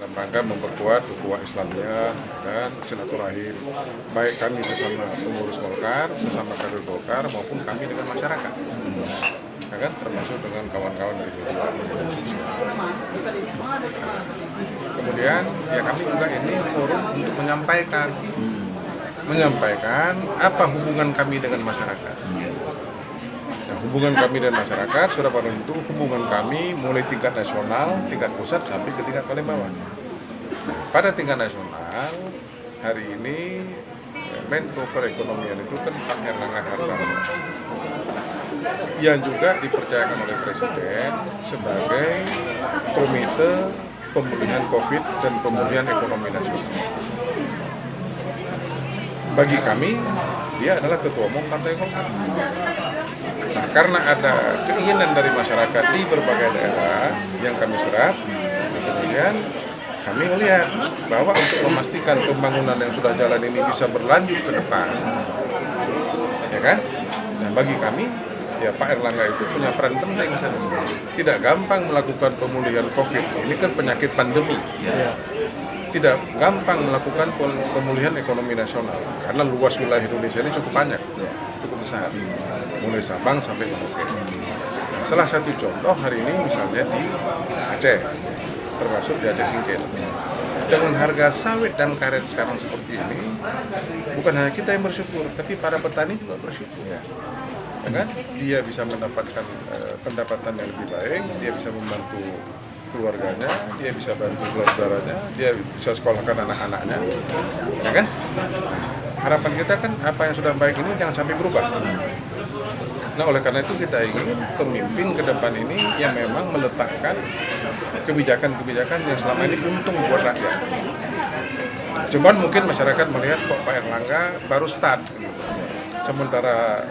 dalam rangka memperkuat ukhuwah Islamnya dan silaturahim baik kami bersama pengurus Golkar, sesama kader Golkar maupun kami dengan masyarakat, ya kan, termasuk dengan kawan-kawan dari media sosial. Kemudian ya kami juga ini forum untuk menyampaikan apa hubungan kami dengan masyarakat. Nah, hubungan kami dengan masyarakat sudah pada tentu hubungan kami mulai tingkat nasional, tingkat pusat sampai ke tingkat paling bawah. Nah, pada tingkat nasional hari ini Menko Perekonomian itu kan Pak Erlangga Hartarto yang juga dipercayakan oleh Presiden sebagai komite pemulihan COVID dan pemulihan ekonomi nasional. Bagi kami, dia adalah ketua umum Partai Golkar. Nah, karena ada keinginan dari masyarakat di berbagai daerah yang kami serap, kemudian kami melihat bahwa untuk memastikan pembangunan yang sudah jalan ini bisa berlanjut ke depan, ya kan? Nah, bagi kami, ya Pak Erlangga itu punya peran penting. Tidak gampang melakukan pemulihan COVID. Ini kan penyakit pandemi. Tidak gampang melakukan pemulihan ekonomi nasional karena luas wilayah Indonesia ini cukup banyak, cukup besar, mulai Sabang sampai Merauke. Nah, salah satu contoh hari ini misalnya di Aceh, termasuk di Aceh Singkil. Dengan harga sawit dan karet sekarang seperti ini, bukan hanya kita yang bersyukur, tapi para petani juga bersyukur. Ya kan? Dia bisa mendapatkan pendapatan yang lebih baik, dia bisa membantu keluarganya, dia bisa bantu saudara-saudaranya, dia bisa sekolahkan anak-anaknya, ya kan? Harapan kita kan apa yang sudah baik ini jangan sampai berubah. Nah, oleh karena itu kita ingin pemimpin ke depan ini yang memang meletakkan kebijakan-kebijakan yang selama ini untung buat rakyat. Cuman mungkin masyarakat melihat kok Pak Erlangga baru start, sementara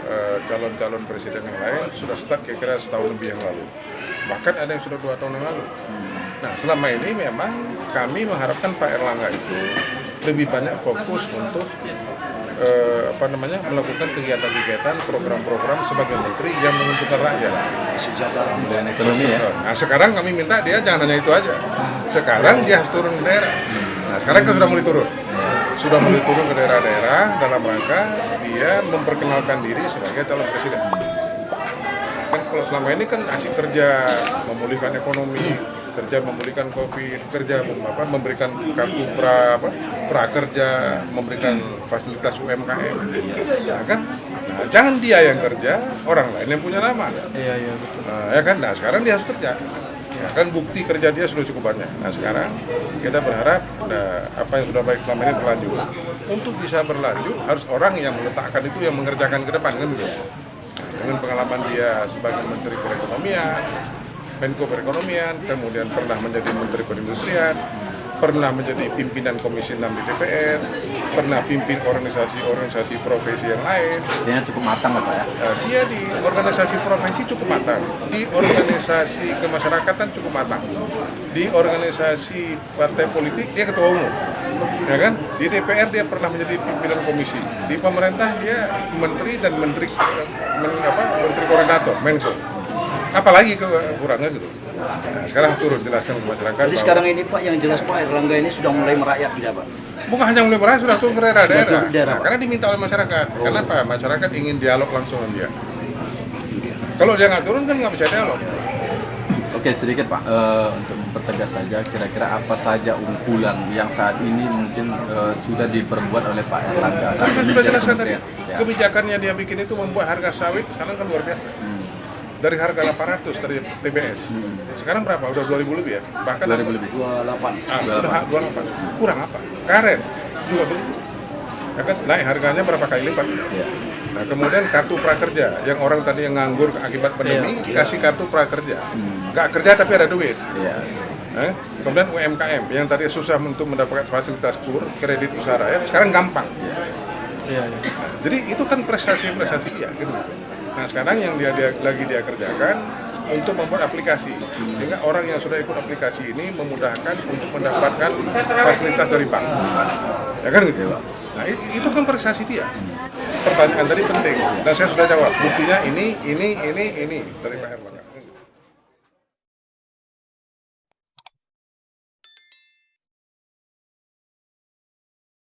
calon-calon presiden yang lain sudah start kira-kira setahun lebih yang lalu. Bahkan ada yang sudah 2 tahun yang lalu. Nah, selama ini memang kami mengharapkan Pak Erlangga itu lebih banyak fokus untuk melakukan kegiatan-kegiatan, program-program sebagai menteri yang menguntungkan rakyat. Kesejahteraan dan ekonomi ya. Nah, sekarang kami minta dia jangan hanya itu aja. Sekarang dia harus turun ke daerah. Nah, sekarang kan sudah mulai turun. Sudah mulai turun ke daerah-daerah dalam rangka dia memperkenalkan diri sebagai calon presiden. Kan kalau selama ini kan asik kerja, memulihkan ekonomi, kerja memulihkan COVID, kerja memberikan kartu prakerja, memberikan fasilitas UMKM, ya kan? Nah, jangan dia yang kerja, orang lain yang punya nama. Iya betul. Nah, ya kan? Nah, sekarang dia harus kerja. Ya kan bukti kerja dia sudah cukup banyak. Nah, sekarang kita berharap apa yang sudah baik selama ini berlanjut. Untuk bisa berlanjut harus orang yang meletakkan itu yang mengerjakan ke depan kan begitu. Dengan pengalaman dia sebagai Menteri Perekonomian, Menko Perekonomian, kemudian pernah menjadi Menteri Perindustrian, pernah menjadi pimpinan Komisi 6 di DPR, pernah pimpin organisasi profesi yang lain. Dia cukup matang Pak ya? Dia di organisasi profesi cukup matang, di organisasi kemasyarakatan cukup matang, di organisasi partai politik dia ketua umum, ya kan? Di DPR dia pernah menjadi pimpinan komisi, di pemerintah dia menteri dan menteri koordinator, Menko. Apalagi kurangnya gitu. Nah, sekarang turun jelaskan ke masyarakat. Jadi sekarang ini Pak, yang jelas Pak Erlangga ini sudah mulai merakyat tidak Pak? Bukan hanya mulai merakyat, sudah turun ke daerah-daerah. Nah, karena diminta oleh masyarakat. Kenapa? Masyarakat ingin dialog langsung dengan dia. Kalau dia nggak turun kan nggak bisa dialog. Oke, sedikit Pak, untuk mempertegas saja, kira-kira apa saja unggulan yang saat ini mungkin sudah diperbuat oleh Pak Erlangga? Saya sudah jelaskan tadi, Ya. kebijakannya dia bikin itu membuat harga sawit sekarang kan luar biasa. Dari harga 800 dari TBS, sekarang berapa? Udah 2000 lebih ya? Bahkan 2000 lebih. 28. Udah 28. Kurang apa? Karet juga begitu. Ya kan naik harganya berapa kali lipat? Ya. Nah, kemudian kartu prakerja, yang orang tadi yang nganggur akibat pandemi, kasih kartu prakerja. Nggak kerja tapi ada duit. Ya. Kemudian UMKM, yang tadi susah untuk mendapatkan fasilitas KUR, kredit usaha rakyat, sekarang gampang. Nah, jadi itu kan prestasi-prestasi dia, gitu. Nah, sekarang yang dia lagi kerjakan untuk membuat aplikasi, sehingga orang yang sudah ikut aplikasi ini memudahkan untuk mendapatkan fasilitas dari bank. Ya kan gitu. Nah, itu kan prestasi dia. Pertanyaan tadi penting, dan saya sudah jawab. Buktinya ini dari Pak Erlangga.